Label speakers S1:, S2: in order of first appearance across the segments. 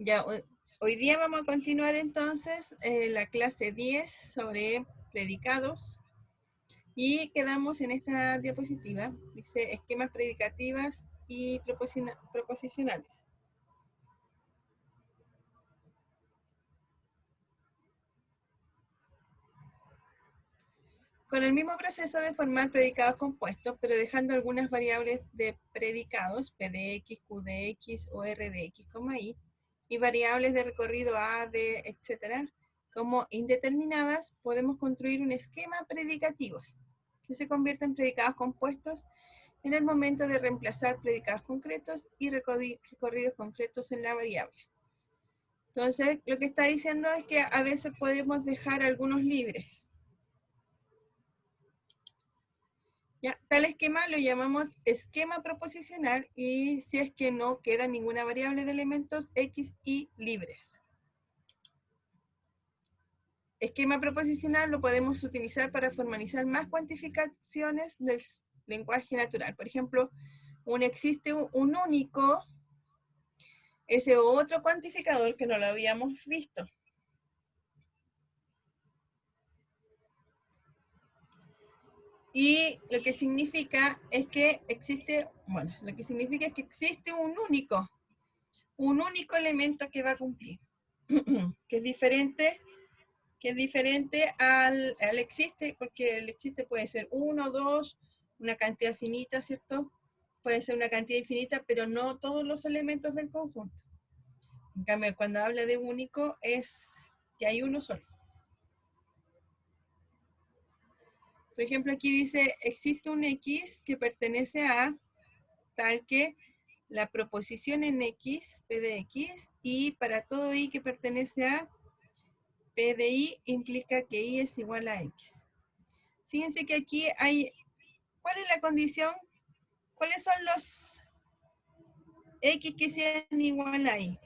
S1: Ya, hoy día vamos a continuar entonces la clase 10 sobre predicados y quedamos en esta diapositiva, dice esquemas predicativas y proposicionales. Con el mismo proceso de formar predicados compuestos, pero dejando algunas variables de predicados, P de X, Q de X o R de X, y, y variables de recorrido A, B, etc., como indeterminadas, podemos construir un esquema predicativos que se convierte en predicados compuestos en el momento de reemplazar predicados concretos y recorridos concretos en la variable. Entonces, lo que está diciendo es que a veces podemos dejar algunos libres. Ya, tal esquema lo llamamos esquema proposicional y si es que no queda ninguna variable de elementos X y libres. Esquema proposicional lo podemos utilizar para formalizar más cuantificaciones del lenguaje natural. Por ejemplo, existe un único, ese otro cuantificador que no lo habíamos visto. Y lo que significa es que existe, un único elemento que va a cumplir, que es diferente al existe, porque el existe puede ser 1, 2, una cantidad finita, ¿cierto? Puede ser una cantidad infinita, pero no todos los elementos del conjunto. En cambio, cuando habla de único, es que hay uno solo. Por ejemplo, aquí dice, existe un X que pertenece a tal que la proposición en X, P de X, y para todo Y que pertenece a P de Y implica que Y es igual a X. Fíjense que aquí hay, ¿cuál es la condición? ¿Cuáles son los X que sean igual a Y?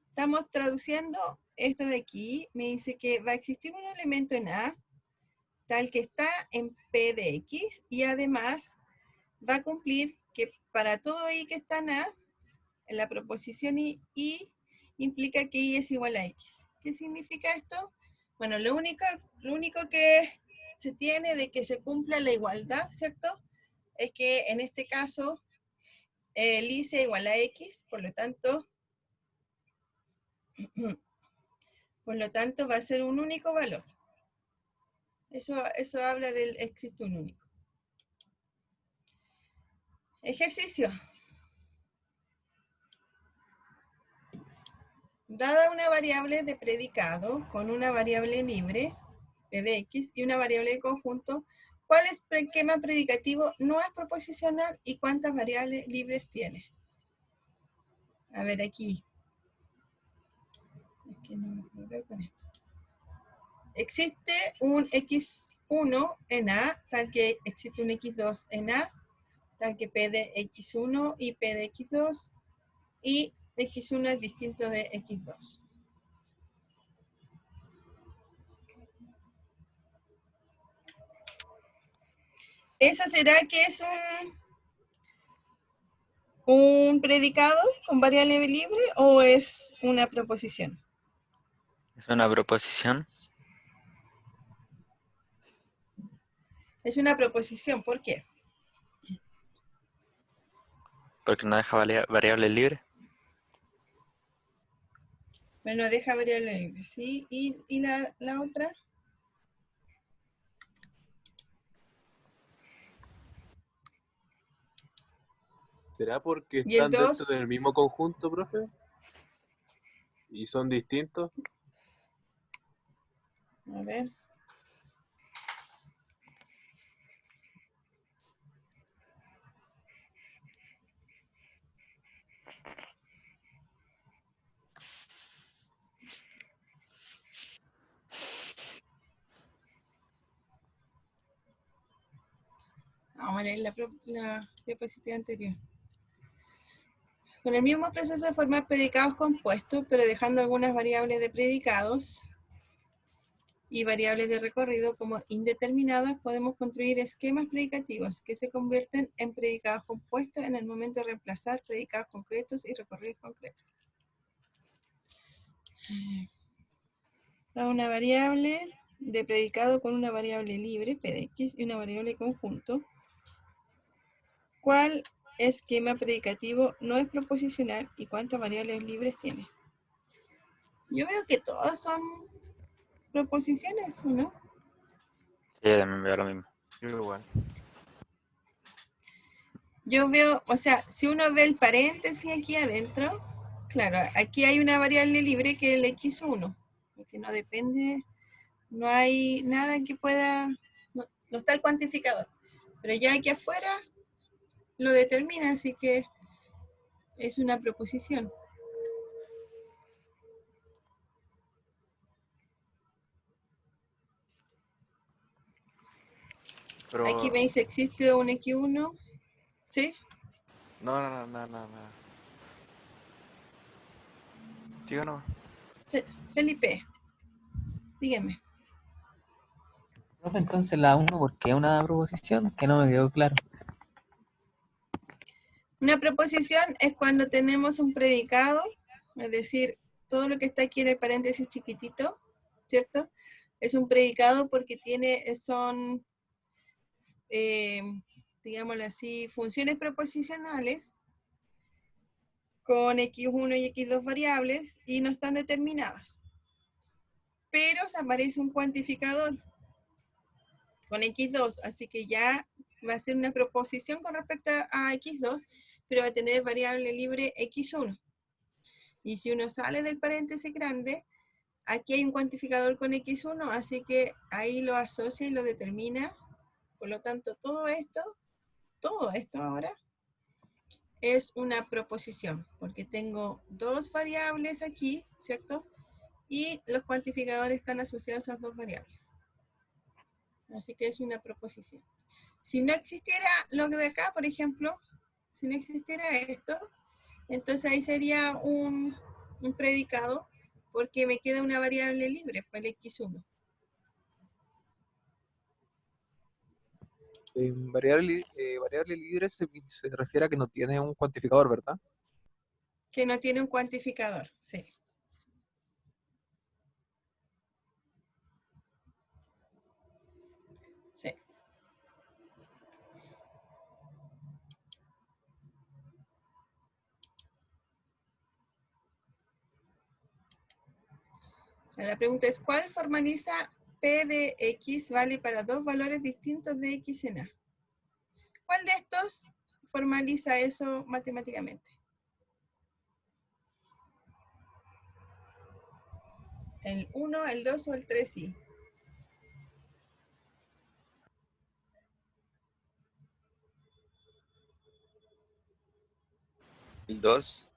S1: Estamos traduciendo esto de aquí, me dice que va a existir un elemento en A, tal que está en P de X, y además va a cumplir que para todo Y que está en A, en la proposición Y implica que Y es igual a X. ¿Qué significa esto? Bueno, lo único que se tiene de que se cumpla la igualdad, ¿cierto? Es que en este caso el Y sea igual a X, por lo tanto va a ser un único valor. Eso habla del existe un único. Ejercicio. Dada una variable de predicado con una variable libre, P de X, y una variable de conjunto, ¿cuál esquema predicativo no es proposicional y cuántas variables libres tiene? A ver, aquí. Es que no veo con esto. Existe un X1 en A, tal que existe un X2 en A, tal que P de X1 y P de X2, y X1 es distinto de X2. ¿Eso será que es un predicado con variable libre o es una proposición?
S2: Es una proposición.
S1: Es una proposición, ¿por qué?
S2: Porque no deja variables libres.
S1: Bueno, deja variable libre, ¿sí? ¿Y la otra?
S3: ¿Será porque
S1: ¿Y el
S3: están dentro
S1: 2?
S3: del mismo conjunto, profe? ¿Y son distintos?
S1: A ver. Vamos a leer la diapositiva anterior. Con el mismo proceso de formar predicados compuestos, pero dejando algunas variables de predicados y variables de recorrido como indeterminadas, podemos construir esquemas predicativos que se convierten en predicados compuestos en el momento de reemplazar predicados concretos y recorridos concretos. Da una variable de predicado con una variable libre, P de X, y una variable conjunto. ¿Cuál esquema predicativo no es proposicional y cuántas variables libres tiene? Yo veo que todas son proposiciones, ¿o no?
S2: Sí, también veo lo mismo.
S4: Yo igual.
S1: Yo veo, o sea, si uno ve el paréntesis aquí adentro, claro, aquí hay una variable libre que es el X1, porque no depende, no hay nada que pueda, no está el cuantificador, pero ya aquí afuera lo determina, así que es una proposición.
S4: Pero...
S1: Aquí me dice, existe un X1, ¿sí?
S4: No. ¿Sí o no?
S1: Felipe, dígame.
S5: Profe, entonces la 1, ¿por qué una proposición? Que no me quedó claro.
S1: Una proposición es cuando tenemos un predicado, es decir, todo lo que está aquí en el paréntesis chiquitito, ¿cierto? Es un predicado porque son, digámoslo así, funciones proposicionales con X1 y X2 variables y no están determinadas. Pero se aparece un cuantificador con X2, así que ya va a ser una proposición con respecto a X2, pero va a tener variable libre X1. Y si uno sale del paréntesis grande, aquí hay un cuantificador con X1, así que ahí lo asocia y lo determina. Por lo tanto, todo esto ahora es una proposición, porque tengo dos variables aquí, ¿cierto? Y los cuantificadores están asociados a esas dos variables. Así que es una proposición. Si no existiera lo de acá, por ejemplo, si no existiera esto, entonces ahí sería un predicado, porque me queda una variable libre, pues el X1.
S6: Variable libre se refiere a que no tiene un cuantificador, ¿verdad?
S1: Que no tiene un cuantificador, sí. Sí. La pregunta es, ¿cuál formaliza P de X vale para dos valores distintos de X en A? ¿Cuál de estos formaliza eso matemáticamente? ¿El 1, el 2 o el 3 sí?
S7: El 2.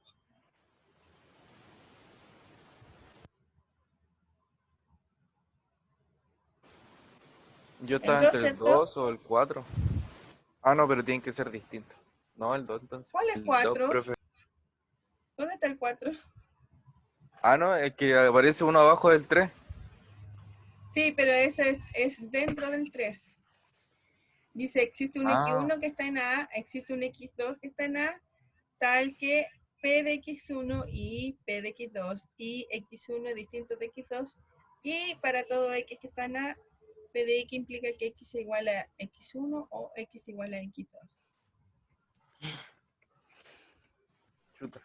S4: Yo
S1: El
S4: estaba
S1: 2,
S4: entre el
S1: ¿cierto?
S4: 2 o el 4. Ah, no, pero tienen que ser distintos. No, el 2 entonces.
S1: ¿Cuál es
S7: El 2,
S1: 4?
S7: profe.
S1: ¿Dónde está el 4?
S4: Ah, no, es que aparece uno abajo del 3.
S1: Sí, pero ese es dentro del 3. Dice, existe un
S4: Ah,
S1: X1 que está en A, existe un X2 que está en A, tal que P de X1 y P de X2 y X1 distintos de X2, y para todo X que está en A, P de X implica que X es igual a X1 o X igual a X2.
S4: chuta.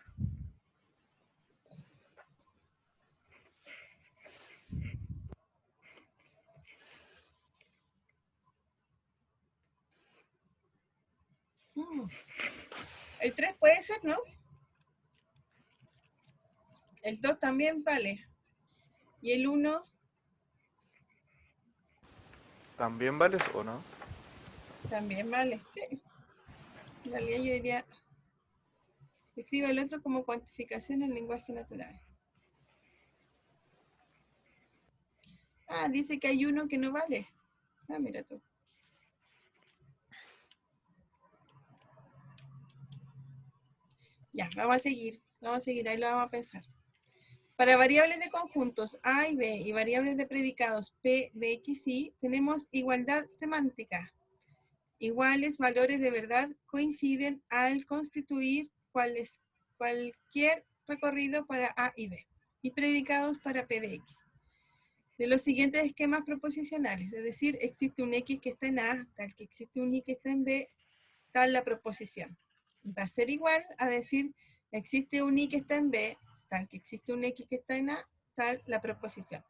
S1: El 3 puede ser, ¿no? El 2 también vale. Y el 1
S4: ¿También vales o no?
S1: también vale. Sí. En realidad yo diría, escriba el otro como cuantificación en lenguaje natural. Ah, dice que hay uno que no vale. Ah, mira tú. Ya, vamos a seguir, ahí lo vamos a pensar. Para variables de conjuntos A y B y variables de predicados P de X y, tenemos igualdad semántica. Iguales valores de verdad coinciden al constituir cualquier recorrido para A y B y predicados para P de X. De los siguientes esquemas proposicionales, es decir, existe un X que está en A, tal que existe un Y que está en B, tal la proposición. Va a ser igual a decir, existe un Y que está en B, tal que existe un X que está en A, tal la proposición.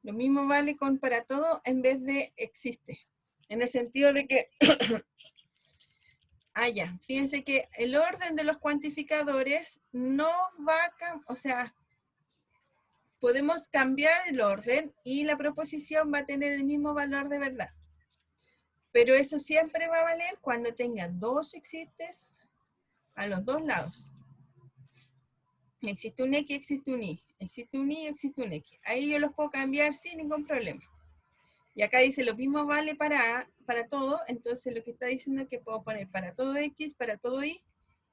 S1: Lo mismo vale con para todo en vez de existe. En el sentido de que, ya, fíjense que el orden de los cuantificadores no va a cambiar, o sea, podemos cambiar el orden y la proposición va a tener el mismo valor de verdad. Pero eso siempre va a valer cuando tenga dos existes a los dos lados. Existe un X, existe un Y. Existe un Y, existe un X. Ahí yo los puedo cambiar sin ningún problema. Y acá dice lo mismo vale para todo. Entonces lo que está diciendo es que puedo poner para todo X, para todo Y,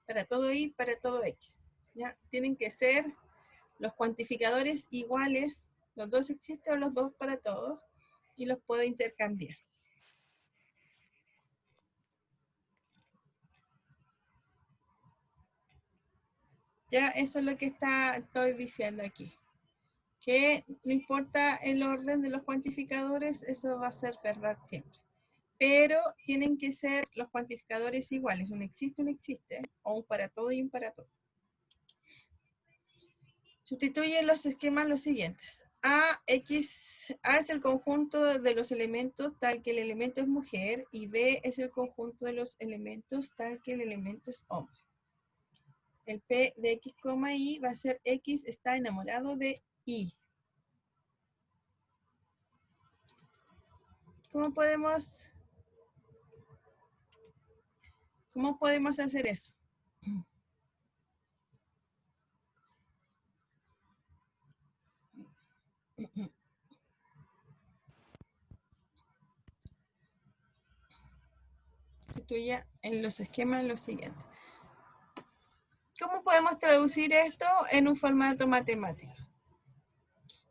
S1: para todo Y, para todo X. ¿Ya? Tienen que ser los cuantificadores iguales. Los dos existen o los dos para todos. Y los puedo intercambiar. Ya eso es lo que estoy diciendo aquí. Que no importa el orden de los cuantificadores, eso va a ser verdad siempre. Pero tienen que ser los cuantificadores iguales. Un existe, o un para todo y un para todo. Sustituyen los esquemas los siguientes. A es el conjunto de los elementos tal que el elemento es mujer y B es el conjunto de los elementos tal que el elemento es hombre. El P de X, Y va a ser X está enamorado de Y. ¿Cómo podemos hacer eso? Sustituya en los esquemas lo siguiente. ¿Cómo podemos traducir esto en un formato matemático?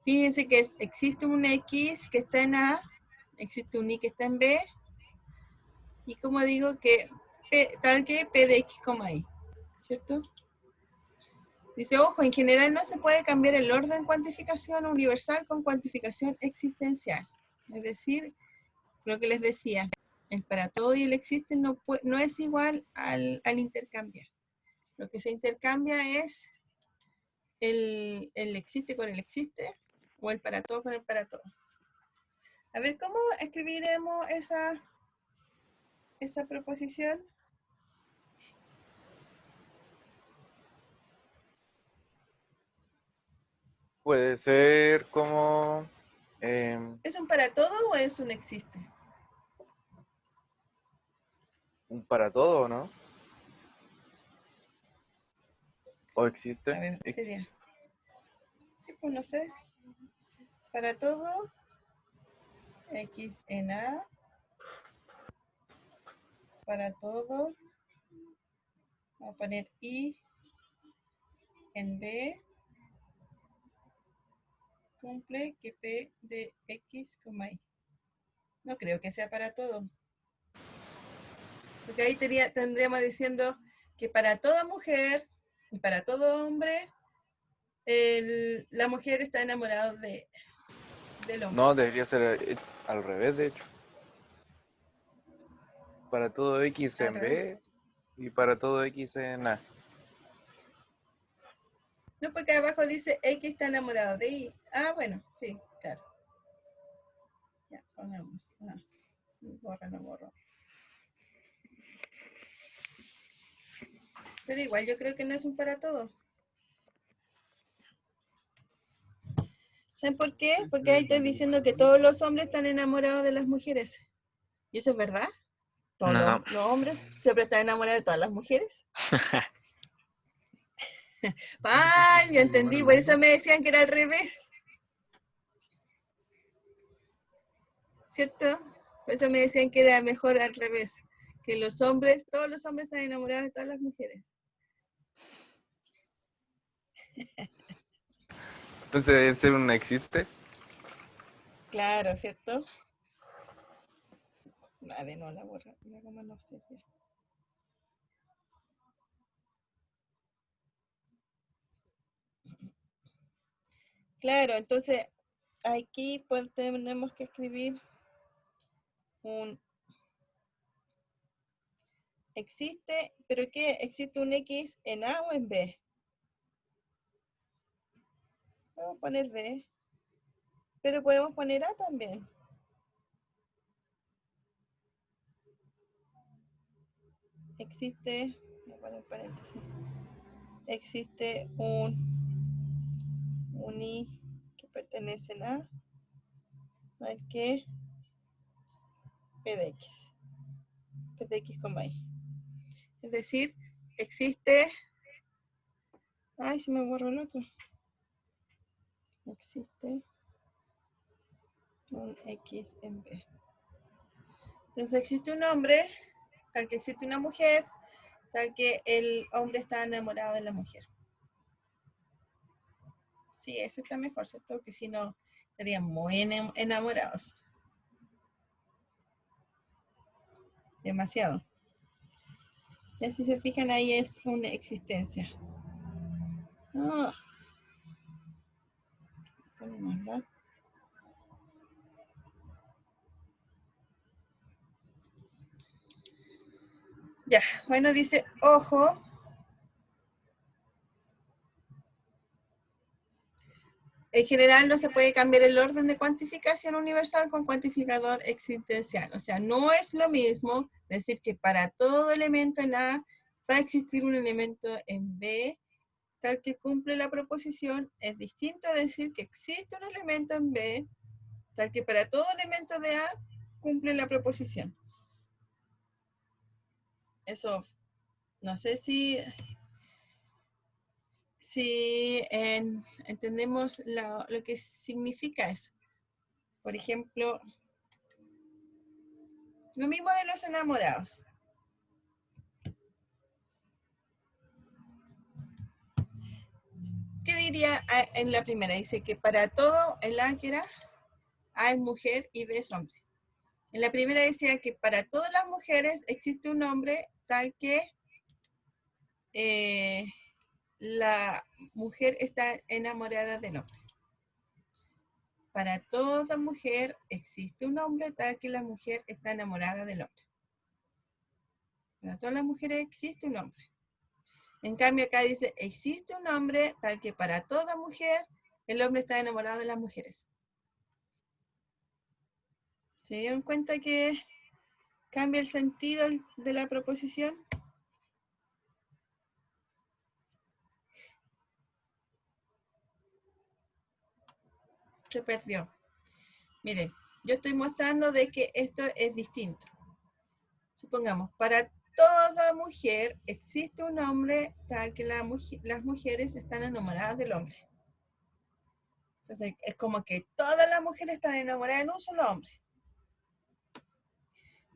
S1: Fíjense que existe un X que está en A, existe un Y que está en B, y como digo que tal que P de X, Y, ¿cierto? Dice, ojo, en general no se puede cambiar el orden cuantificación universal con cuantificación existencial. Es decir, lo que les decía, el para todo y el existe no es igual al intercambiar. Lo que se intercambia es el existe con el existe o el para todo con el para todo. A ver, ¿cómo escribiremos esa proposición?
S4: Puede ser como
S1: ¿Es un para todo o es un existe?
S4: un para todo, ¿no? ¿O
S1: A
S4: existe?
S1: ver, sería. Sí, pues no sé. Para todo, X en A. Para todo, voy a poner Y en B. Cumple que P de X, Y. No creo que sea para todo. Porque ahí tendríamos diciendo que para toda mujer y para todo hombre, la mujer está enamorada del hombre.
S4: No, debería ser al revés, de hecho. Para todo X
S1: Al
S4: en
S1: revés.
S4: B y para todo X en A.
S1: No, porque abajo dice X está enamorado de Y. Ah, bueno, sí, claro. Ya, pongamos. No, no borro. Pero igual yo creo que no es un para todo. ¿Saben por qué? Porque ahí estoy diciendo que todos los hombres están enamorados de las mujeres. ¿Y eso es verdad? ¿Todos
S2: No.
S1: los hombres siempre están enamorados de todas las mujeres? ¡Ay, ya entendí! Por eso me decían que era al revés. ¿Cierto? Por eso me decían que era mejor al revés. Que todos los hombres están enamorados de todas las mujeres.
S4: Entonces debe ser un existe.
S1: Claro, ¿cierto? De no la borra. Mira cómo no se ve. Claro, entonces aquí pues tenemos que escribir un existe, pero ¿qué? ¿Existe un X en A o en B? Vamos a poner B, pero podemos poner A también. Existe, voy a poner paréntesis, existe un I que pertenece a ver qué, P de X con Y. Es decir, existe, ay, se me borró el otro. Existe un X en B. Entonces existe un hombre, tal que existe una mujer, tal que el hombre está enamorado de la mujer. Sí, ese está mejor, ¿cierto? Porque si no, estarían muy enamorados. Demasiado. Ya si se fijan ahí es una existencia. Ah, ¿verdad? Ya, bueno, dice, ojo. En general no se puede cambiar el orden de cuantificación universal con cuantificador existencial. O sea, no es lo mismo decir que para todo elemento en A va a existir un elemento en B tal que cumple la proposición. Es distinto a decir que existe un elemento en B tal que para todo elemento de A cumple la proposición. Eso, no sé si entendemos lo que significa eso. Por ejemplo, lo mismo de los enamorados. ¿Qué diría en la primera? Dice que para todo el A que era, A es mujer y B es hombre. En la primera decía que para todas las mujeres existe un hombre tal que la mujer está enamorada del hombre. Para toda mujer existe un hombre tal que la mujer está enamorada del hombre. Para todas las mujeres existe un hombre. En cambio acá dice, existe un hombre tal que para toda mujer el hombre está enamorado de las mujeres. ¿Se dieron cuenta que cambia el sentido de la proposición? Se perdió. Miren, yo estoy mostrando de que esto es distinto. Supongamos, para toda mujer existe un hombre tal que las mujeres están enamoradas del hombre. Entonces, es como que todas las mujeres están enamoradas de un solo hombre.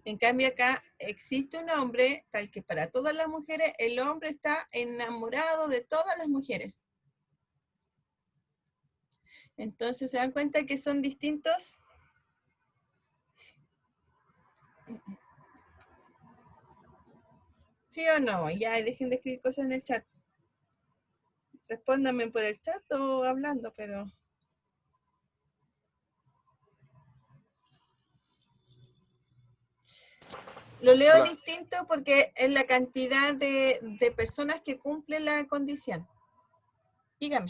S1: En cambio acá existe un hombre tal que para todas las mujeres el hombre está enamorado de todas las mujeres. Entonces, ¿se dan cuenta que son distintos? ¿Sí o no? Ya dejen de escribir cosas en el chat. Respóndanme por el chat o hablando, pero... Lo leo
S4: Hola.
S1: distinto porque es la cantidad de personas que cumplen la condición. Dígame.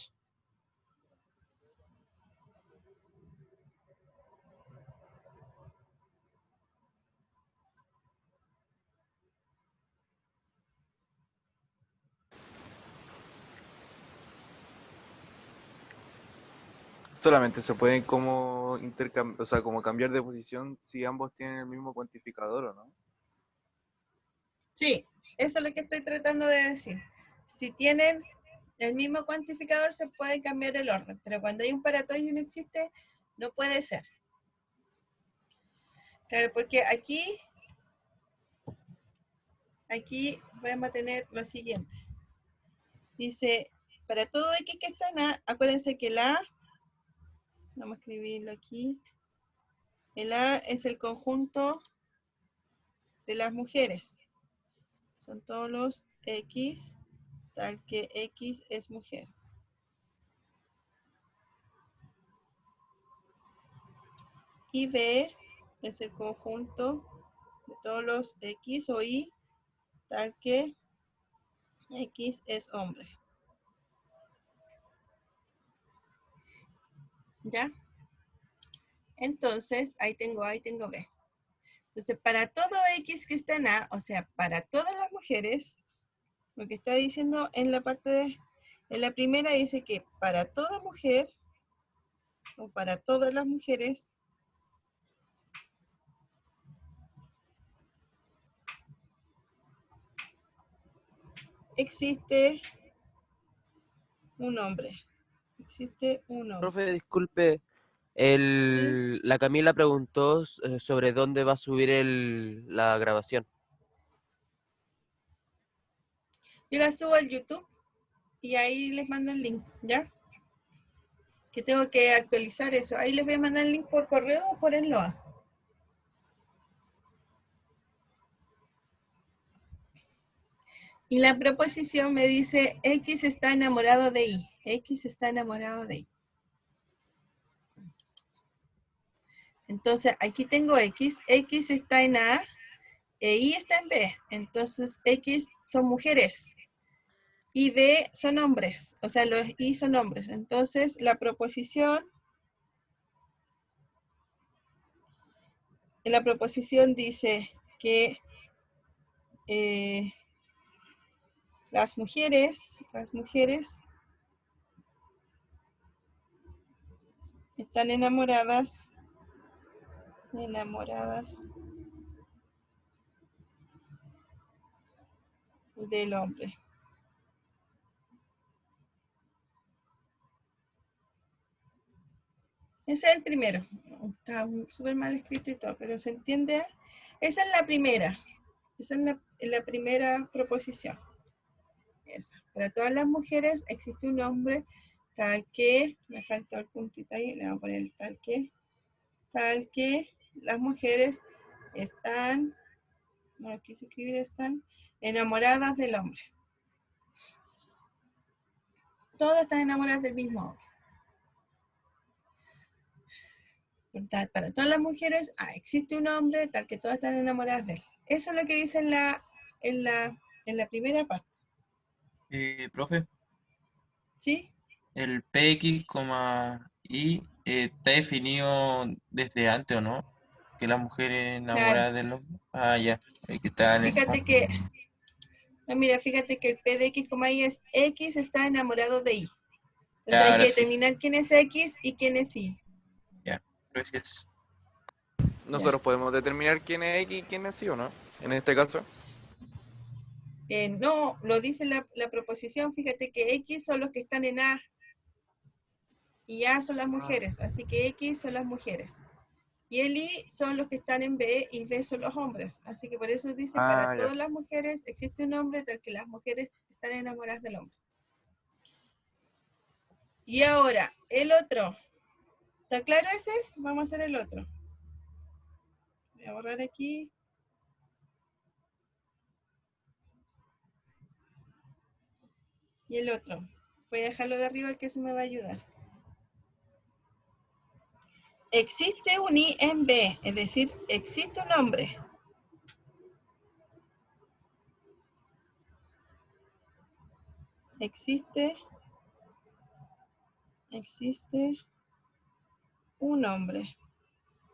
S4: Solamente se pueden como o sea, como cambiar de posición si ambos tienen el mismo cuantificador, ¿o no?
S1: Sí, eso es lo que estoy tratando de decir. Si tienen el mismo cuantificador se puede cambiar el orden, pero cuando hay un para todos y uno existe, no puede ser. Claro, porque aquí vamos a tener lo siguiente. Dice, para todo X que está en A, acuérdense que la A Vamos a escribirlo aquí. El A es el conjunto de las mujeres. Son todos los X, tal que X es mujer. Y B es el conjunto de todos los X o Y, tal que X es hombre. ¿Ya? Entonces, ahí tengo A y tengo B. Entonces, para todo X que está en A, o sea, para todas las mujeres, lo que está diciendo en la parte de, en la primera dice que para toda mujer, o para todas las mujeres, existe un hombre. Existe un hombre.
S7: Profe, disculpe,
S1: ¿Sí?
S7: la Camila preguntó sobre dónde va a subir la grabación.
S1: Yo la subo al YouTube y ahí les mando el link, ¿ya? Que tengo que actualizar eso. Ahí les voy a mandar el link por correo o por Enloa. Y la proposición me dice X está enamorado de Y. X está enamorado de Y. Entonces, aquí tengo X. X está en A e Y está en B. Entonces, X son mujeres y B son hombres. O sea, los Y son hombres. Entonces, la proposición, en la proposición dice que las mujeres están enamoradas del hombre. Ese es el primero. Está súper mal escrito y todo, pero se entiende. Esa es la primera. Esa es la primera proposición. Esa. Para todas las mujeres existe un hombre tal que, me faltó el puntito ahí, le voy a poner el tal que las mujeres están, no quise escribir, están enamoradas del hombre. Todas están enamoradas del mismo hombre. Para todas las mujeres existe un hombre tal que todas están enamoradas de él. Eso es lo que dice en la primera parte.
S8: Profe,
S1: ¿Sí?
S8: el PX, Y está definido desde antes, ¿o no? Que las mujeres enamoradas
S1: Claro.
S8: de los... Ah, ya. Que está en esa
S1: Fíjate
S8: parte.
S1: que, no, mira, fíjate que el P de X, Y es X está enamorado de Y. Entonces
S8: Ya,
S1: hay
S8: ahora
S1: que
S8: sí.
S1: determinar quién es X y quién es Y.
S8: Ya, gracias.
S4: Nosotros podemos determinar quién es X y quién es Y, ¿o no? En este caso.
S1: No, lo dice la proposición, fíjate que X son los que están en A y A son las mujeres, así que X son las mujeres. Y el Y son los que están en B y B son los hombres. Así que por eso dice, para
S4: Ya.
S1: todas las mujeres existe un hombre tal que las mujeres están enamoradas del hombre. Y ahora, el otro. ¿Está claro ese? Vamos a hacer el otro. Voy a borrar aquí. Y el otro. Voy a dejarlo de arriba que eso me va a ayudar. Existe un I en B, es decir, existe un hombre. Existe un hombre.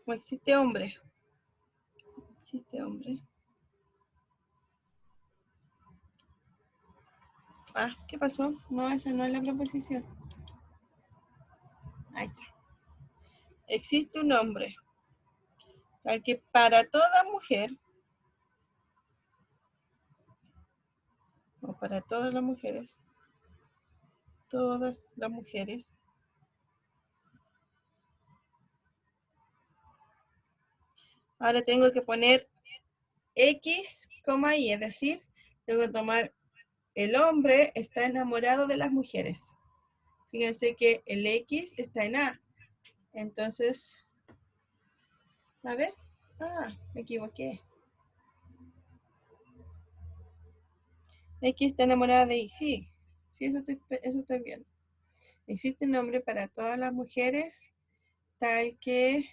S1: O existe hombre. Existe hombre. Ah, ¿qué pasó? No, esa no es la proposición. Ahí está. Existe un hombre. Tal que para toda mujer, o para todas las mujeres, ahora tengo que poner X, Y, es decir, tengo que tomar el hombre está enamorado de las mujeres. Fíjense que el X está en A Entonces, a ver. Ah, me equivoqué. X está enamorada de Y. Sí, eso estoy viendo. Existe un nombre para todas las mujeres, tal que...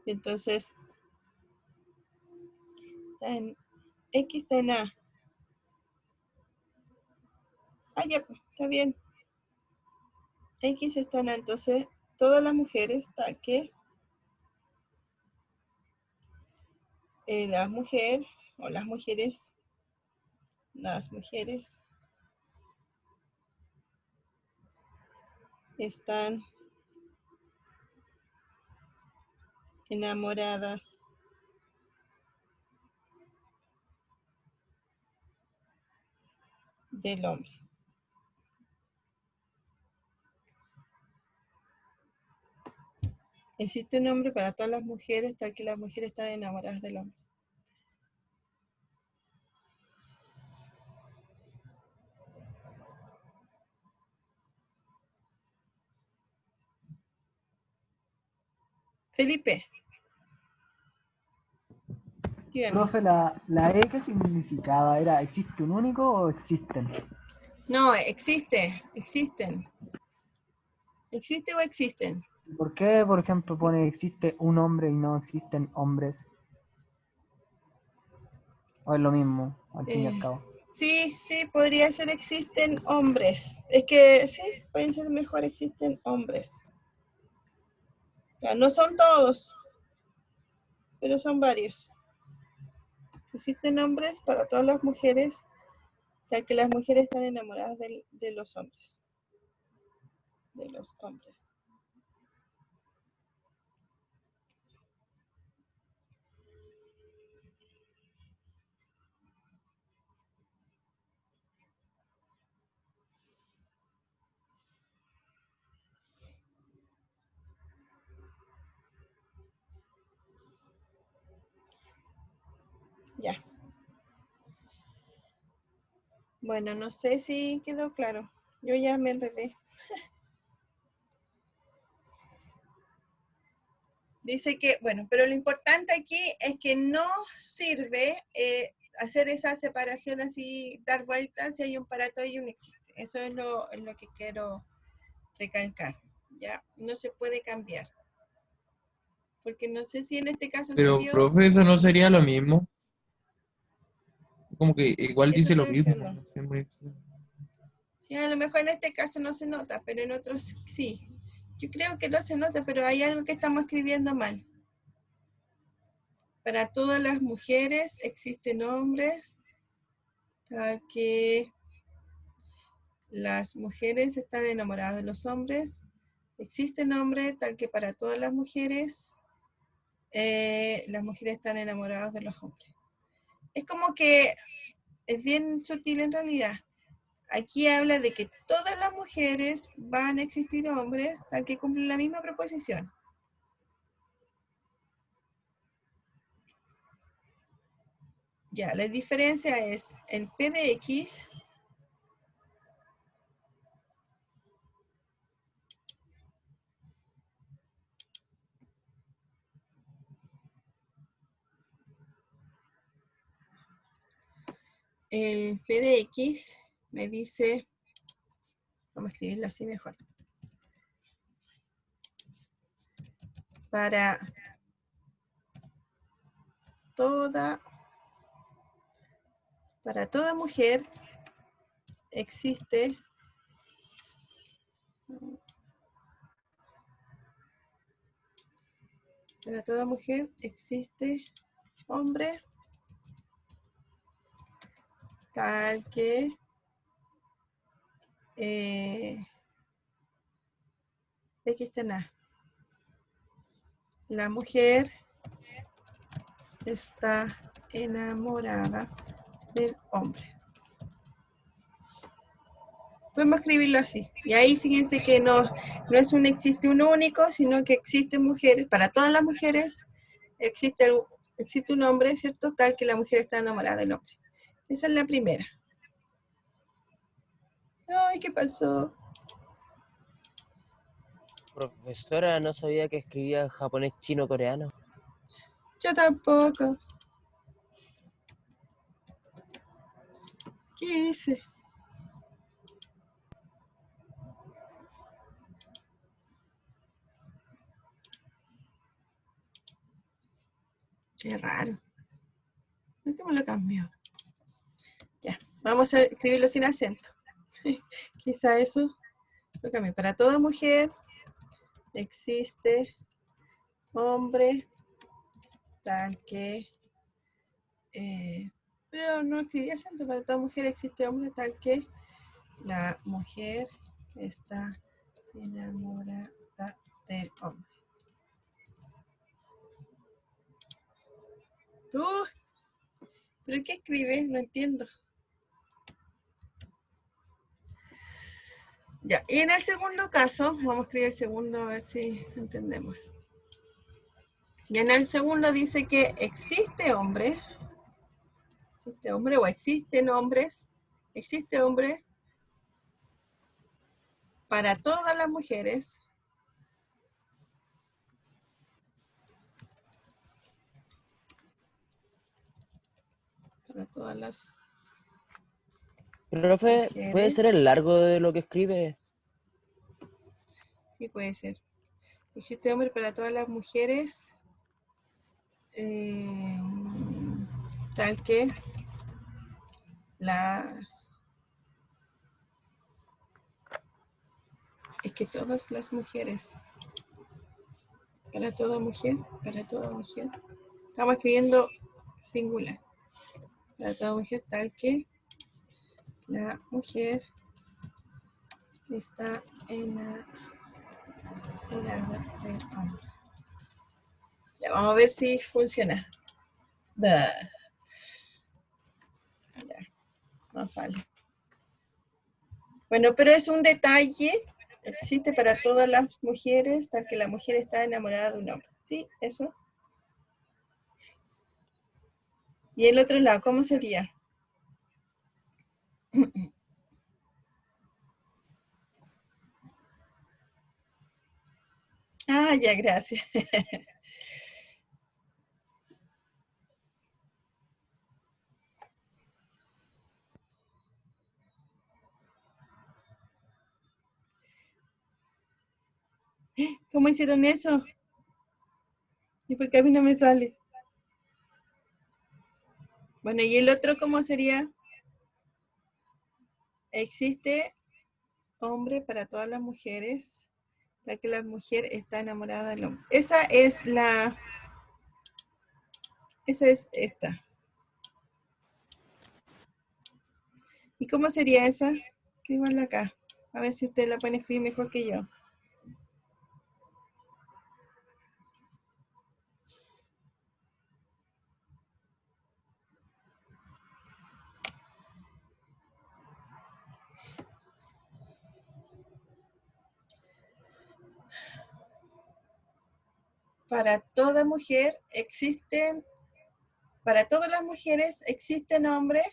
S1: Entonces, X está en A. Ah, ya, pues, está bien. X está en A, entonces todas las mujeres, tal que las mujeres están enamoradas del hombre. Existe un nombre para todas las mujeres, tal que las mujeres están enamoradas del hombre. Felipe. Dígame.
S9: Profe, la E, ¿qué significaba? ¿Era existe un único o existen?
S1: No, existen. ¿Existe o existen?
S9: ¿Por qué, por ejemplo, pone existe un hombre y no existen hombres? ¿O es lo mismo, al fin y al cabo?
S1: Sí, podría ser existen hombres. Es que sí, pueden ser mejor existen hombres. O sea, no son todos, pero son varios. Existen hombres para todas las mujeres, ya que las mujeres están enamoradas de los hombres. De los hombres. Ya. Bueno, no sé si quedó claro. Yo ya me enredé. Dice que, bueno, pero lo importante aquí es que no sirve hacer esa separación así, dar vueltas si hay un para todo y un existe. Eso es lo que quiero recalcar, ¿ya? No se puede cambiar. Porque no sé si en este caso se
S8: Pero,
S1: vio.
S8: profe, eso no sería lo mismo. Como que igual
S1: Eso
S8: dice lo
S1: estoy
S8: mismo.
S1: diciendo.
S8: No sé, muy extraño.
S1: Sí, a lo mejor en este caso no se nota, pero en otros sí. Yo creo que no se nota, pero hay algo que estamos escribiendo mal. Para todas las mujeres existen hombres, tal que las mujeres están enamoradas de los hombres. Existen hombres, tal que para todas las mujeres están enamoradas de los hombres. Es como que es bien sutil en realidad. Aquí habla de que todas las mujeres van a existir hombres, tal que cumplen la misma proposición. Ya, la diferencia es el P de X me dice, vamos a escribirlo así mejor. Para toda mujer existe hombre tal que X está en A. La mujer está enamorada del hombre. Podemos escribirlo así. Y ahí fíjense que no es existe un único, sino que existen mujeres, para todas las mujeres existe existe un hombre, ¿cierto? Tal que la mujer está enamorada del hombre. Esa es la primera. Ay, ¿qué pasó?
S7: Profesora, no sabía que escribía japonés, chino, coreano.
S1: Yo tampoco. ¿Qué hice? Qué raro. ¿Por qué me lo cambió? Ya, vamos a escribirlo sin acento. Quizá eso lo cambié. Para toda mujer existe hombre tal que... pero no escribí acento. Para toda mujer existe hombre tal que la mujer está enamorada del hombre. ¿Pero qué escribe? No entiendo. Ya, y en el segundo caso, vamos a escribir el segundo a ver si entendemos. Y en el segundo dice que existe hombre o existen hombres, existe hombre para todas las mujeres, para todas las
S7: Profe, ¿puede ser
S1: mujeres,
S7: el largo de lo que escribe?
S1: sí puede ser. Existe hombre para todas las mujeres, tal que las... Es que todas las mujeres, para toda mujer, estamos escribiendo singular. Para toda mujer tal que la mujer está enamorada del hombre. Ya, vamos a ver si funciona. Ya, no sale. Bueno, pero es un detalle. Existe para todas las mujeres, tal que la mujer está enamorada de un hombre. ¿Sí? Eso. Y el otro lado, ¿cómo sería? Ah, ya, gracias. ¿Cómo hicieron eso? ¿Y por qué a mí no me sale? Bueno, ¿y el otro cómo sería? Existe hombre para todas las mujeres, ya que la mujer está enamorada del hombre. Esa es esta. ¿Y cómo sería esa? Escríbanla acá. A ver si ustedes la pueden escribir mejor que yo. Para toda mujer existen, para todas las mujeres existen hombres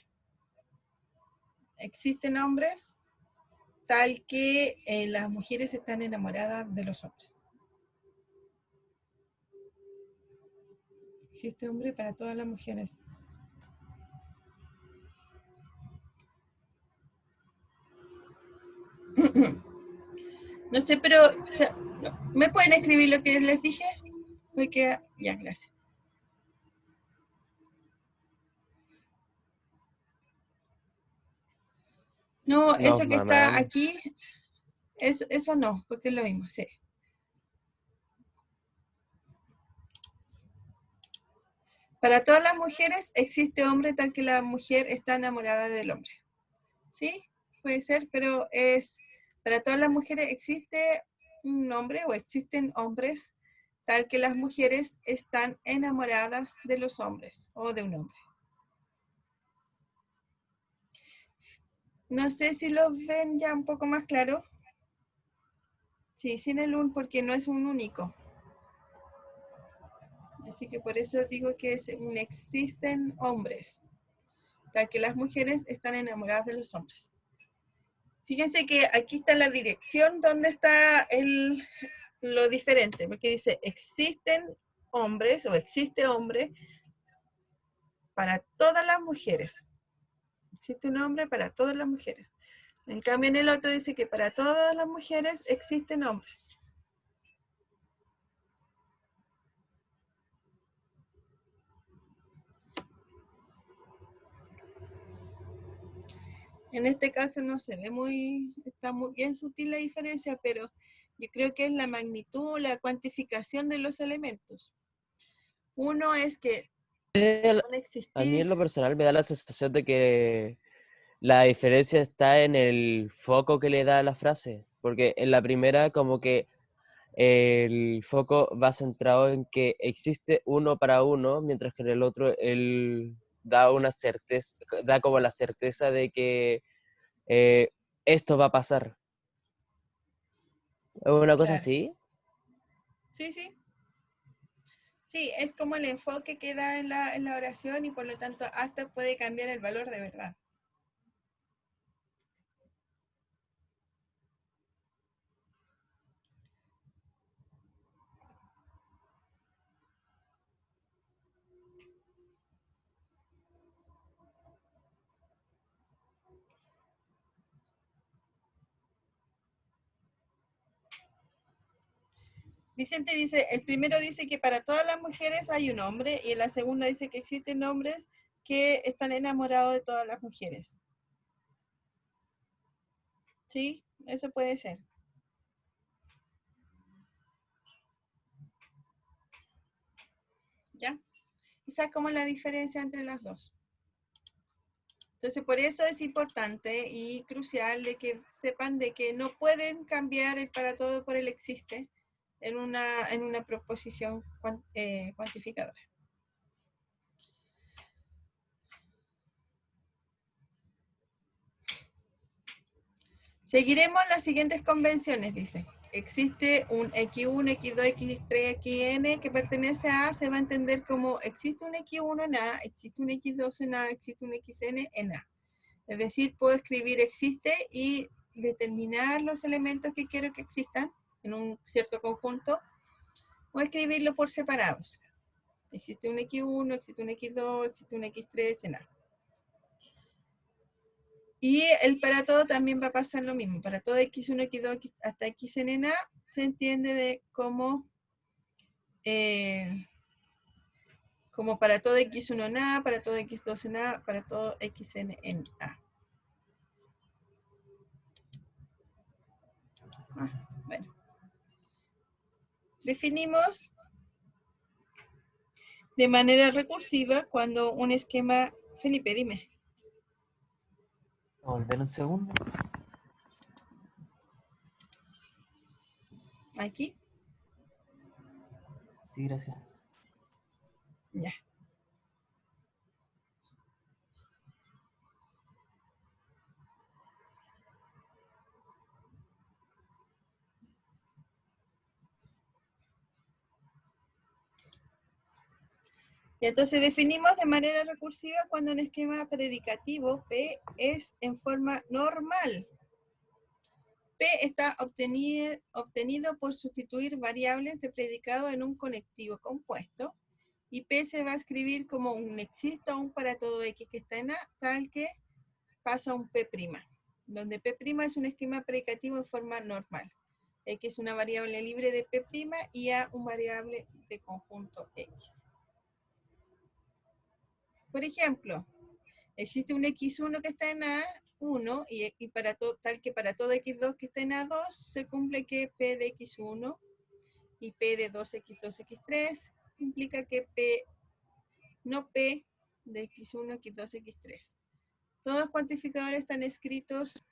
S1: tal que las mujeres están enamoradas de los hombres. Existe hombre para todas las mujeres. No sé, pero ¿me pueden escribir lo que les dije? Me queda, ya, gracias. No, eso que está aquí, eso no, porque es lo mismo, sí. Para todas las mujeres existe hombre tal que la mujer está enamorada del hombre. ¿Sí? Puede ser, pero es... Para todas las mujeres existe un hombre o existen hombres tal que las mujeres están enamoradas de los hombres o de un hombre. No sé si lo ven ya un poco más claro. Sí, sin el un porque no es un único. Así que por eso digo que existen hombres, tal que las mujeres están enamoradas de los hombres. Fíjense que aquí está la dirección donde está lo diferente, porque dice existen hombres o existe hombre para todas las mujeres. Existe un hombre para todas las mujeres. En cambio, en el otro dice que para todas las mujeres existen hombres. En este caso no se ve está muy bien sutil la diferencia, pero yo creo que es la magnitud, la cuantificación de los elementos. Uno es que van a
S7: A mí
S1: existir.
S7: en lo personal me da la sensación de que la diferencia está en el foco que le da a la frase, porque en la primera como que el foco va centrado en que existe uno para uno, mientras que en el otro él da una certeza, da como la certeza de que esto va a pasar. ¿Es una cosa
S1: Claro.
S7: así?
S1: Sí, sí. Sí, es como el enfoque que da en la oración y por lo tanto hasta puede cambiar el valor de verdad. Vicente dice, el primero dice que para todas las mujeres hay un hombre y en la segunda dice que existen hombres que están enamorados de todas las mujeres. Sí, eso puede ser. ¿Ya? Esa es como la diferencia entre las dos. Entonces, por eso es importante y crucial de que sepan de que no pueden cambiar el para todo por el existe en una proposición cuantificadora. Seguiremos las siguientes convenciones, dice. Existe un X1, X2, X3, Xn que pertenece a A, se va a entender como existe un X1 en A, existe un X2 en A, existe un Xn en A. Es decir, puedo escribir existe y determinar los elementos que quiero que existan en un cierto conjunto o escribirlo por separados. Existe un X1, existe un X2, existe un X3 en A. Y el para todo también va a pasar lo mismo. Para todo X1, X2, hasta Xn en A se entiende de como para todo X1 en A, para todo X2 en A, para todo Xn en A. Bueno. Definimos de manera recursiva cuando un esquema... Felipe, dime.
S5: Volver un segundo.
S1: Aquí.
S5: Sí, gracias.
S1: Ya. Y entonces definimos de manera recursiva cuando un esquema predicativo P es en forma normal. P está obtenido por sustituir variables de predicado en un conectivo compuesto. Y P se va a escribir como un existe o un para todo X que está en A, tal que pasa a un P', donde P' es un esquema predicativo en forma normal. X es una variable libre de P' y A un variable de conjunto X. Por ejemplo, existe un X1 que está en A1 y tal que para todo X2 que está en A2 se cumple que P de X1 y P de 2X2, X3 implica que no P de X1, X2, X3. Todos los cuantificadores están escritos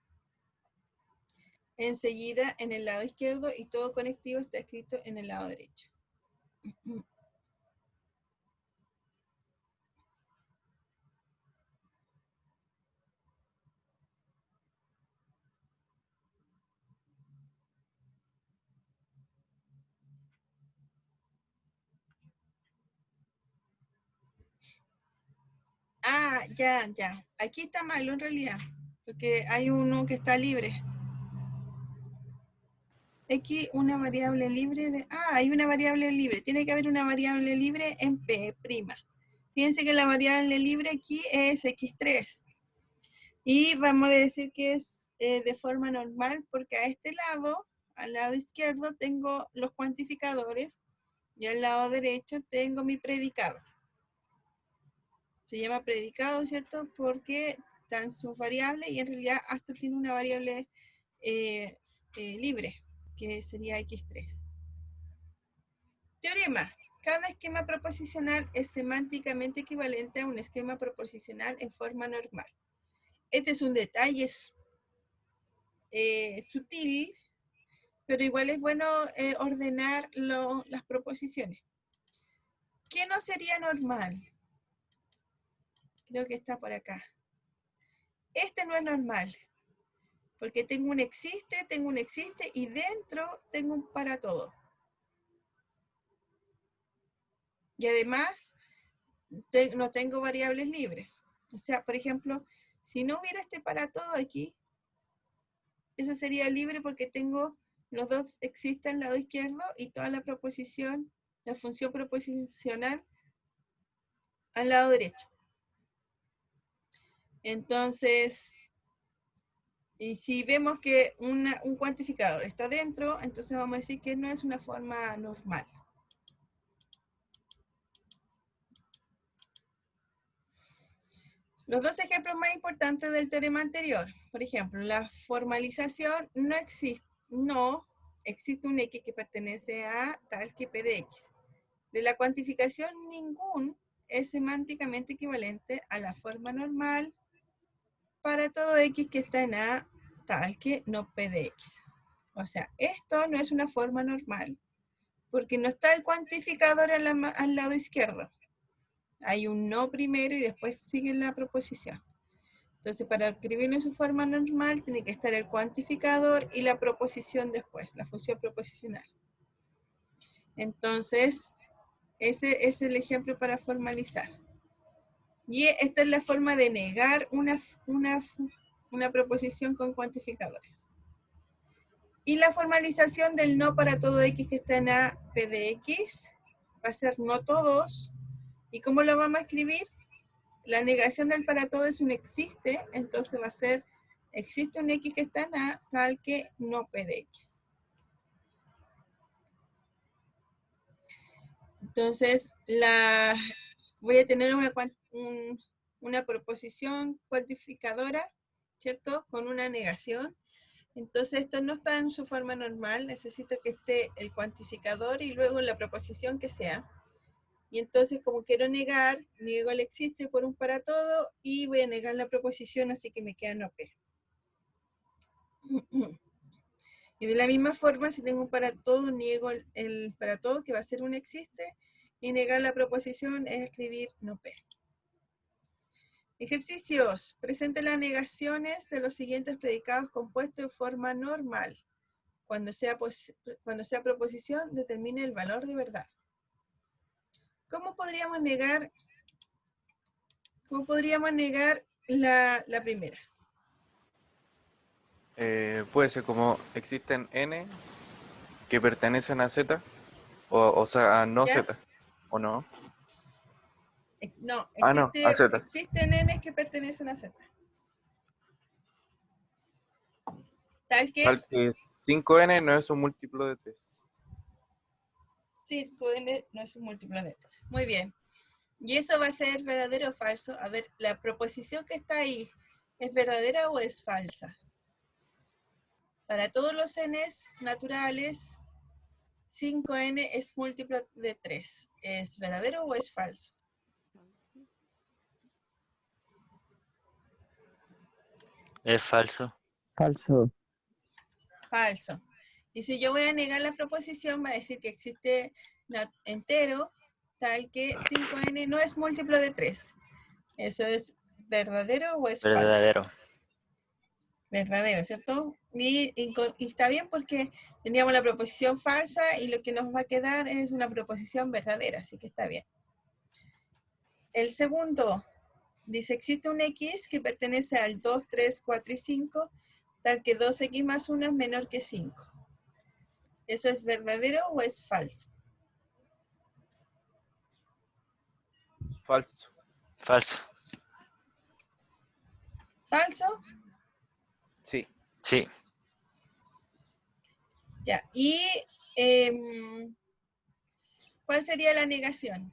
S1: enseguida en el lado izquierdo y todo conectivo está escrito en el lado derecho. Ah, ya, ya. Aquí está malo en realidad, porque hay uno que está libre. X, una variable libre de... Ah, hay una variable libre. Tiene que haber una variable libre en P'. Fíjense que la variable libre aquí es X3. Y vamos a decir que es de forma normal, porque a este lado, al lado izquierdo, tengo los cuantificadores y al lado derecho tengo mi predicado. Se llama predicado, ¿cierto? Porque están sus variables y en realidad hasta tiene una variable libre, que sería X3. Teorema. Cada esquema proposicional es semánticamente equivalente a un esquema proposicional en forma normal. Este es un detalle sutil, pero igual es bueno ordenar las proposiciones. ¿Qué no sería normal? Creo que está por acá. Este no es normal, porque tengo un existe y dentro tengo un para todo. Y además no tengo variables libres. O sea, por ejemplo, si no hubiera este para todo aquí, eso sería libre porque tengo los dos existen al lado izquierdo y toda la proposición, la función proposicional al lado derecho. Entonces, y si vemos que un cuantificador está dentro, entonces vamos a decir que no es una forma normal. Los dos ejemplos más importantes del teorema anterior. Por ejemplo, la formalización no existe un X que pertenece a tal que P de X. De la cuantificación, ningún es semánticamente equivalente a la forma normal para todo X que está en A tal que no P de X. O sea, esto no es una forma normal porque no está el cuantificador al lado izquierdo. Hay un no primero y después sigue la proposición. Entonces, para escribirlo en su forma normal, tiene que estar el cuantificador y la proposición después, la función proposicional. Entonces, ese es el ejemplo para formalizar. Y esta es la forma de negar una proposición con cuantificadores. Y la formalización del no para todo X que está en A, P de X, va a ser no todos. ¿Y cómo lo vamos a escribir? La negación del para todo es un existe, entonces va a ser existe un X que está en A tal que no P de X. Entonces, voy a tener una proposición cuantificadora, ¿cierto? Con una negación. Entonces, esto no está en su forma normal, necesito que esté el cuantificador y luego la proposición que sea. Y entonces, como quiero negar, niego el existe por un para todo y voy a negar la proposición, así que me queda no P. Y de la misma forma, si tengo un para todo, niego el para todo, que va a ser un existe, y negar la proposición es escribir no P. Ejercicios. Presente las negaciones de los siguientes predicados compuestos de forma normal. Cuando sea proposición, determine el valor de verdad. ¿Cómo podríamos negar la primera?
S4: Puede ser como existen N que pertenecen a Z, o sea, a no
S1: ¿Ya?
S4: Z, ¿o no?
S1: No,
S4: No, a Z.
S1: existen N que pertenecen a Z. Tal que
S4: Tal que 5N no es un múltiplo de 3.
S1: 5N no es un múltiplo de 3. Muy bien. ¿Y eso va a ser verdadero o falso? A ver, la proposición que está ahí, ¿es verdadera o es falsa? Para todos los N's naturales, 5N es múltiplo de 3. ¿Es verdadero o es falso?
S2: Es falso.
S5: Falso.
S1: Falso. Y si yo voy a negar la proposición, va a decir que existe entero tal que 5N no es múltiplo de 3. ¿Eso es verdadero o es
S2: Verdadero.
S1: falso? Verdadero, ¿cierto? Y está bien porque teníamos la proposición falsa y lo que nos va a quedar es una proposición verdadera, así que está bien. El segundo, Dice, existe un X que pertenece al 2, 3, 4 y 5, tal que 2X más 1 es menor que 5. ¿Eso es verdadero o es falso?
S4: Falso.
S2: Falso.
S1: ¿Falso?
S4: Sí.
S2: Sí.
S1: Ya. ¿Y cuál sería la negación?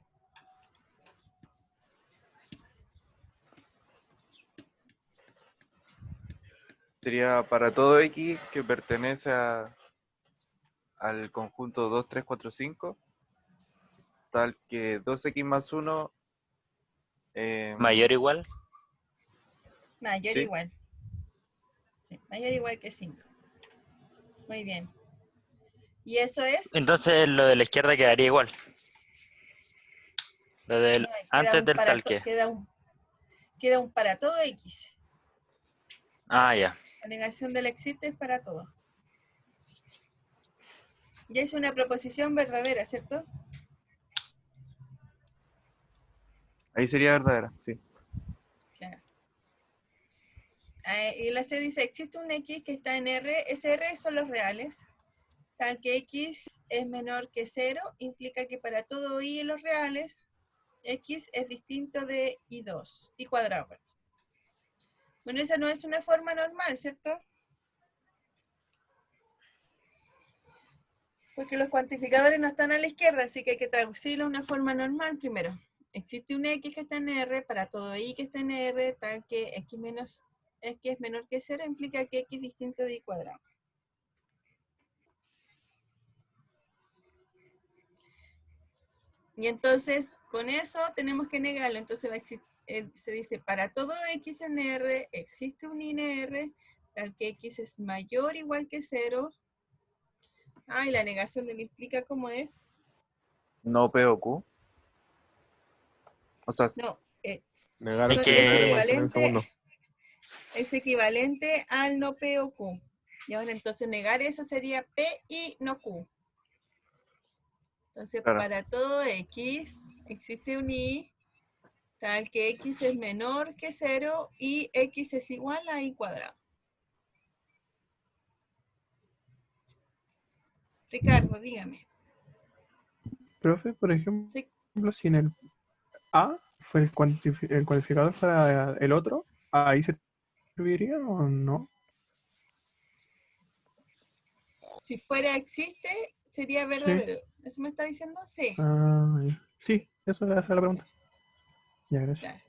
S4: Sería para todo X que pertenece al conjunto 2, 3, 4, 5, tal que 2X más 1
S2: Mayor o igual.
S1: Mayor
S4: ¿sí?
S1: igual. Sí, mayor igual que 5. Muy bien. ¿Y eso es?
S2: Entonces lo de la izquierda quedaría igual. Lo del
S1: No,
S2: antes del tal que.
S1: queda un para todo X.
S2: Ah, ya.
S1: La negación del existe es para todo. Ya es una proposición verdadera, ¿cierto?
S4: Ahí sería verdadera, sí.
S1: Claro. Y la C dice, existe un X que está en R. Ese R son los reales. Tal que X es menor que 0, implica que para todo Y en los reales, X es distinto de Y2, Y cuadrado. Perdón. Bueno, esa no es una forma normal, ¿cierto? Porque los cuantificadores no están a la izquierda, así que hay que traducirlo a una forma normal primero. Existe un X que está en R, para todo Y que está en R, tal que X es menor que 0, implica que X es distinto de Y cuadrado. Y entonces, con eso tenemos que negarlo. Entonces se dice, para todo X en R, existe un Y en R, tal que X es mayor o igual que 0. Ah, y la negación del implica cómo es.
S4: No P o Q. O sea,
S1: No,
S3: Negar
S2: Es
S3: es
S2: que-
S3: primero y mantener en segundo.
S1: es equivalente al no P o Q. Y ahora entonces negar eso sería P y no Q. Entonces,
S4: claro.
S1: para todo X existe un Y, tal que X es menor que 0 y X es igual a Y cuadrado. Ricardo, dígame.
S10: Profe, por ejemplo,
S1: Sí,
S10: si en el A fue el cuantificador para el otro, ¿ahí se serviría o no?
S1: si fuera existe, sería verdadero. ¿Eso me está diciendo? Sí.
S10: Ah, ya. Sí, esa es la pregunta. Ya, gracias.
S1: Claro.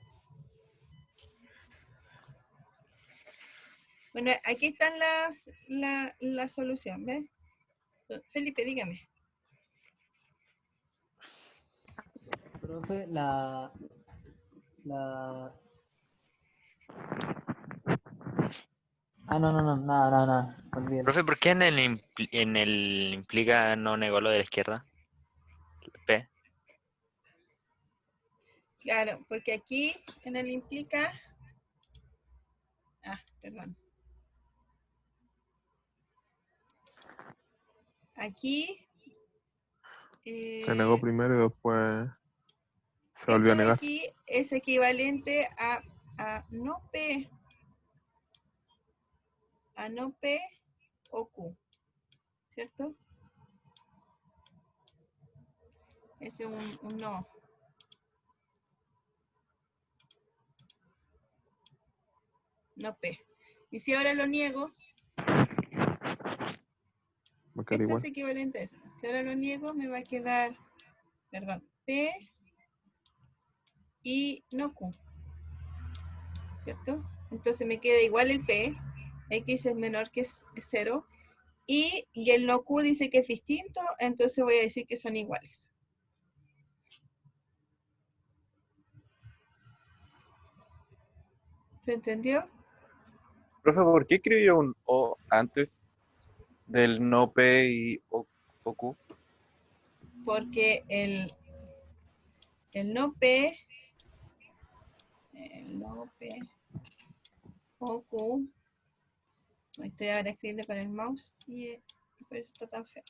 S1: Bueno, aquí están la solución, ¿ves? Felipe, dígame.
S9: Profe, no, nada, olvídalo.
S2: Profe, ¿por qué en el implica no negó lo de la izquierda? P.
S1: Claro, porque aquí en el implica... Ah, perdón. Aquí...
S3: Se negó primero y después se volvió a
S1: Esto de
S3: negar.
S1: aquí es equivalente a no P. A no P o Q. ¿Cierto? Es un no. No P. Y si ahora lo niego,
S3: Me queda
S1: esto
S3: igual.
S1: es equivalente a eso. Si ahora lo niego, me va a quedar, perdón, P y no Q. ¿Cierto? Entonces me queda igual el P. X es menor que 0. Y el no Q dice que es distinto, entonces voy a decir que son iguales. ¿Se entendió?
S4: Profe, ¿por qué escribió un O antes del no P y o Q?
S1: Porque el no P o Q, estoy ahora escribiendo con el mouse y por eso está tan feo.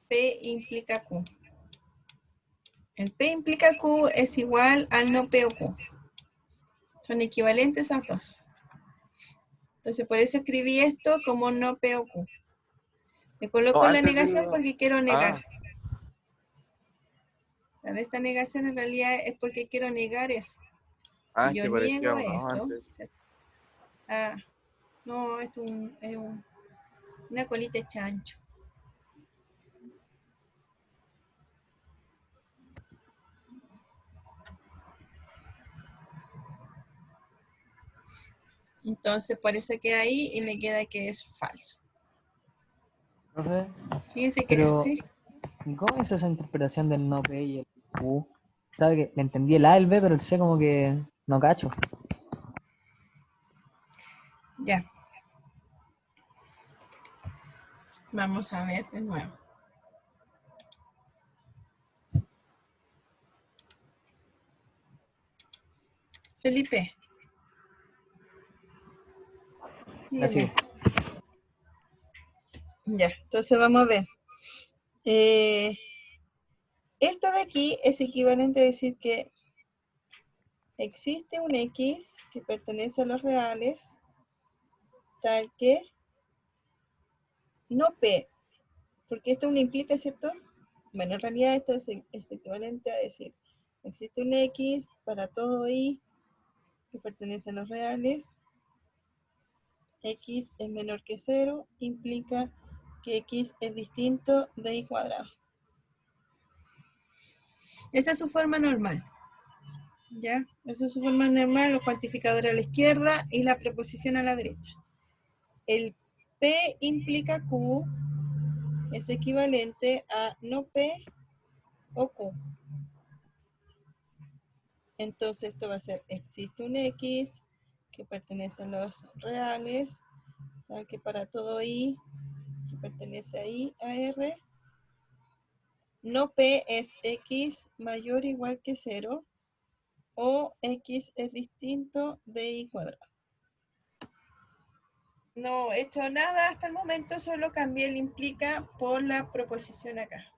S1: P implica Q. El P implica Q es igual al no P o Q. Son equivalentes a 2. Entonces, por eso escribí esto como no P o Q. Me coloco la
S4: antes
S1: negación
S4: del...
S1: porque quiero negar.
S4: Ah,
S1: Esta negación en realidad es porque quiero negar eso.
S4: es
S1: Si yo
S4: que parecía
S1: niego
S4: uno
S1: esto,
S4: antes.
S1: ¿cierto? Ah, no, esto es una colita de chancho. Entonces, por eso queda ahí y me queda que es falso.
S5: Profe,
S1: Fíjense que,
S5: pero
S1: ¿sí?
S5: ¿cómo hizo esa interpretación del no P y el Q? Sabe que le entendí el A y el B, pero el C como que no cacho.
S1: Ya. Vamos a ver de nuevo. Felipe.
S5: La sigo.
S1: Dígame. Ya, entonces vamos a ver. Esto de aquí es equivalente a decir que existe un X que pertenece a los reales, tal que no P, porque esto no implica, ¿cierto? Bueno, en realidad esto es equivalente a decir, existe un X para todo Y que pertenece a los reales, X es menor que 0, implica que X es distinto de Y cuadrado. Esa es su forma normal. ¿Ya? Esa es su forma normal, los cuantificadores a la izquierda y la preposición a la derecha. El P implica Q es equivalente a no P o Q. Entonces esto va a ser, existe un X que pertenece a los reales, tal que para todo Y que pertenece a Y, a R, no P es X mayor o igual que 0 o X es distinto de Y cuadrado. No he hecho nada hasta el momento, solo cambié el implica por la proposición acá.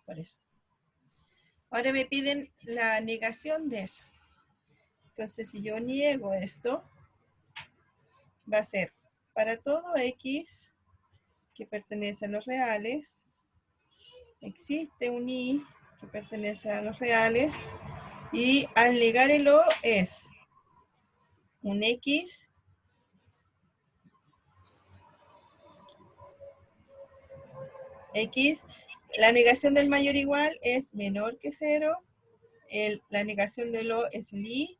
S1: Por eso. Ahora me piden la negación de eso. Entonces, si yo niego esto, va a ser para todo X que pertenece a los reales, existe un Y que pertenece a los reales, y al negar el O es un X X, la negación del mayor igual es menor que 0, la negación del O es el I,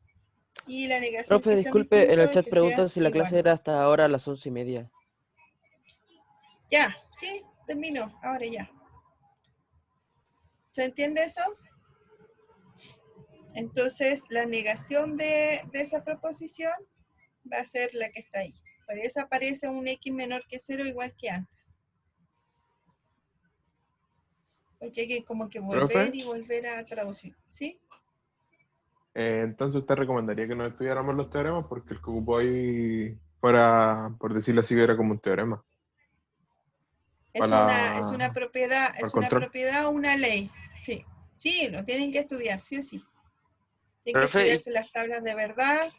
S1: y la negación
S7: Profe,
S1: que sean
S7: disculpe, en el
S1: distintos es
S7: chat
S1: que
S7: preguntan
S1: sean
S7: si la clase
S1: igual.
S7: era hasta ahora a las 11:30.
S1: Ya, sí, terminó, ahora ya. ¿Se entiende eso? Entonces, la negación de esa proposición va a ser la que está ahí. Por eso aparece un X menor que 0 igual que antes. Porque hay que como que
S3: ¿Profe?
S1: volver y volver a traducir, ¿sí?
S3: Entonces usted recomendaría que no estudiáramos los teoremas porque el que ocupó ahí fuera, por decirlo así, era como un teorema.
S1: Es una propiedad,
S3: Para el
S1: es una
S3: control.
S1: propiedad o una ley. Sí, sí, lo tienen que estudiar, sí o sí. Tienen que
S2: Profe,
S1: estudiarse las tablas de verdad,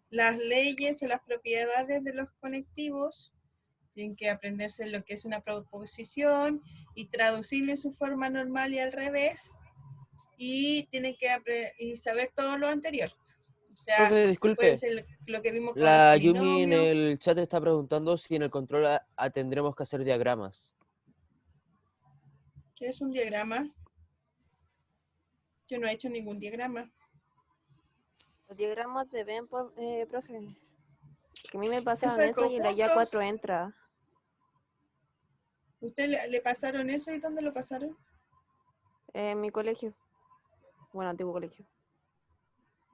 S1: las leyes o las propiedades de los conectivos. Tienen que aprenderse lo que es una proposición y traducirlo en su forma normal y al revés. Y tienen que saber todo lo anterior. O sea,
S7: Profe, disculpe,
S1: acuérdense lo que vimos con los
S7: la Yumi en
S1: polinomios.
S7: el chat está preguntando si en el control tendremos que hacer diagramas.
S1: ¿Qué es un diagrama? Yo no he hecho ningún diagrama.
S11: Los diagramas de Venn, profe. Que a mí me
S1: Eso
S11: pasaron
S1: de
S11: eso y en la guía
S1: conjuntos.
S11: 4 entra.
S1: ¿Usted le pasaron eso y dónde lo pasaron?
S11: En mi colegio. Bueno, antiguo colegio.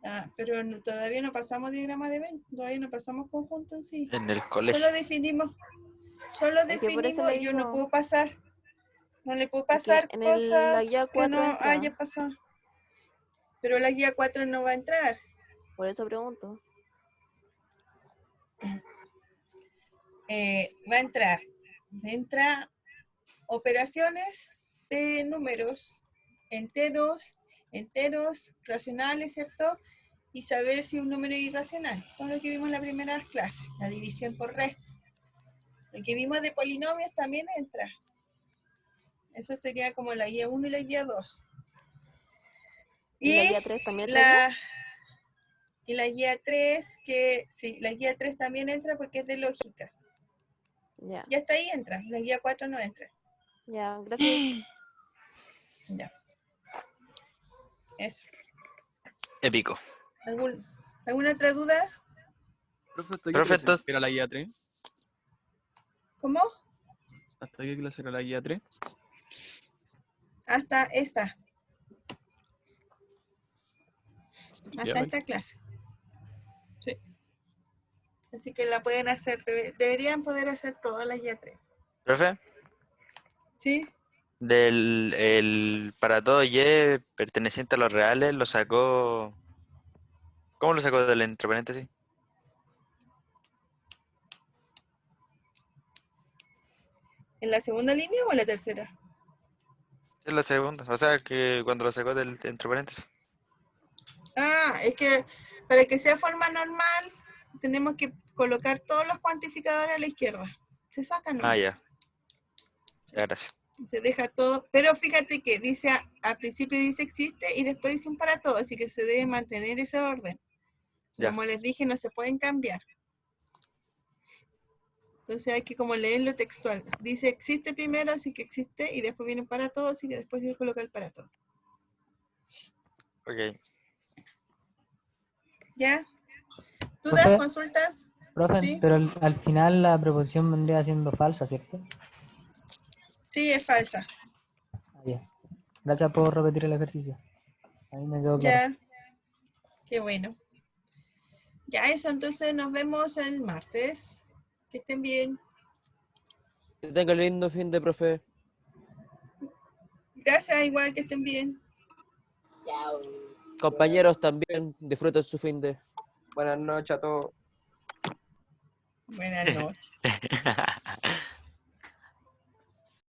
S1: Ah, pero todavía no pasamos diagrama de Venn, todavía no pasamos conjunto en sí.
S2: en el colegio.
S1: Solo
S11: Es que por eso
S1: definimos
S11: le
S1: y yo no
S11: digo.
S1: puedo pasar. No le puedo
S11: Es que
S1: pasar
S11: en la guía
S1: cosas que
S11: 4
S1: no haya
S11: entra.
S1: pasado. Pero la guía 4 no va a entrar.
S11: Por eso pregunto.
S1: Va a entrar. Entra operaciones de números enteros, racionales, ¿cierto? y saber si un número es irracional. Todo lo que vimos en la primera clase, la división por resto. Lo que vimos de polinomios también entra. Eso sería como la guía 1 y la guía 2.
S11: ¿Y la
S1: Y
S11: guía 3 también la guía?
S1: y la guía 3, que sí, la guía 3 también entra porque es de lógica.
S11: Ya,
S1: Ya está ahí entra, la guía 4 no entra.
S11: ya, gracias.
S1: Ya. Eso.
S2: Épico.
S1: ¿Alguna otra duda?
S12: Profe, ¿hasta qué
S2: Profe,
S12: clase
S2: entonces,
S12: era la guía 3?
S1: ¿Cómo?
S12: ¿Hasta qué clase era la guía 3?
S1: Hasta esta.
S12: Ya,
S1: Hasta
S12: vale.
S1: esta clase. Sí. Así que la pueden hacer, deberían poder hacer toda la guía 3.
S2: profe,
S1: ¿Sí?
S2: el para todo Y perteneciente a los reales lo sacó. ¿Cómo lo sacó del entre paréntesis?
S1: ¿En la segunda línea o en la tercera?
S2: Es la segunda. O sea, que cuando lo sacó del entre paréntesis.
S1: Ah, es que para que sea forma normal, tenemos que colocar todos los cuantificadores a la izquierda. Se sacan, ¿no?
S2: Ah, ya. Ya, gracias.
S1: Se deja todo, pero fíjate que dice, al principio dice existe y después dice un para todo, así que se debe mantener ese orden.
S2: Ya.
S1: Como les dije, no se pueden cambiar. Entonces hay que como leerlo textual. Dice existe primero, así que existe, y después viene un para todo, así que después hay que colocar el para todo.
S2: Ok.
S1: ¿Ya? ¿Dudas,
S5: Profe,
S1: consultas?
S5: profe,
S1: ¿Sí?
S5: pero al final la preposición vendría siendo falsa, ¿cierto?
S1: Sí, es falsa.
S5: Ah, ya. Gracias por repetir el ejercicio. Ahí me quedó claro.
S1: Ya. Qué bueno. Ya eso, entonces nos vemos el martes. Que estén bien.
S7: Que tenga lindo fin de profe.
S1: Gracias, igual que estén bien.
S7: Compañeros también, disfruten su fin de.
S13: Buenas noches a todos.
S1: Buenas noches.